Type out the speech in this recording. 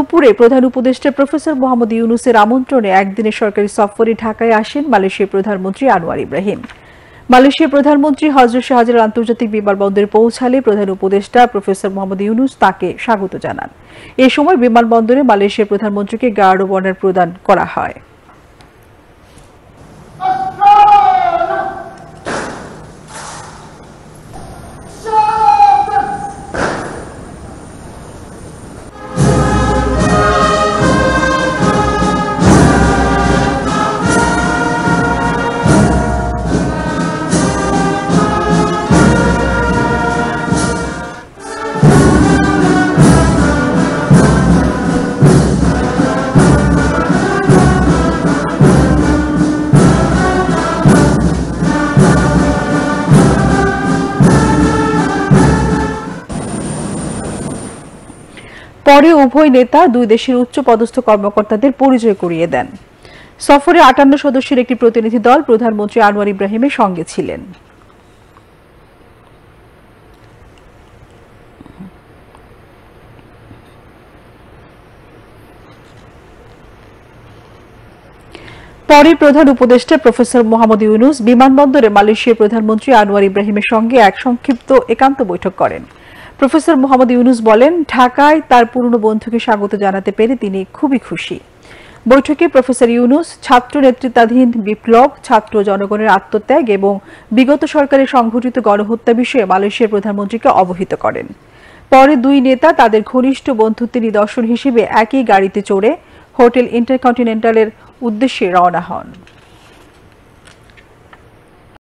দুপুরে প্রধান উপদেষ্টা প্রফেসর মোহাম্মদ ইউনূসের আমন্ত্রণে একদিনের সরকারি সফরে ঢাকায় আসেন মালয়েশিয়ার প্রধানমন্ত্রী আনোয়ার ইব্রাহিম। মালয়েশিয়ার প্রধানমন্ত্রী হযরত শাহজালাল আন্তর্জাতিক বিমানবন্দরে পৌঁছালে প্রধান উপদেষ্টা প্রফেসর মোহাম্মদ ইউনূস তাকে স্বাগত জানান। এ সময় বিমানবন্দরে মালয়েশিয়ার প্রধানমন্ত্রীকে গার্ড অব অনার প্রদান করা হয়। পরে উভয় নেতা দুই দেশের উচ্চপদস্থ কর্মকর্তাদের পরিচয় করিয়ে দেন। সফরে ৫৮ সদস্যের একটি প্রতিনিধি দল প্রধানমন্ত্রী আনোয়ার ইব্রাহিমের সঙ্গে ছিলেন। পরে প্রধান উপদেষ্টা প্রফেসর মোহাম্মদ ইউনূস বিমানবন্দরে মালয়েশিয়ার প্রধানমন্ত্রী আনোয়ার ইব্রাহিমের সঙ্গে এক সংক্ষিপ্ত একান্ত বৈঠক করেন। প্রফেসর মোহাম্মদ ইউনূস বলেন, ঢাকায় তার পুরনো বন্ধুকে স্বাগত জানাতে পেরে তিনি খুবই খুশি। বৈঠকে প্রফেসর ইউনূস ছাত্র নেতৃত্বাধীন বিপ্লব, ছাত্র জনগণের আত্মত্যাগ এবং বিগত সরকারের সংঘটিত গণহত্যা বিষয়ে মালয়েশিয়ার প্রধানমন্ত্রীকে অবহিত করেন। পরে দুই নেতা তাদের ঘনিষ্ঠ বন্ধুত্বের নিদর্শন হিসেবে একই গাড়িতে চড়ে হোটেল ইন্টারকন্টিনেন্টালের উদ্দেশ্যে রওনা হন।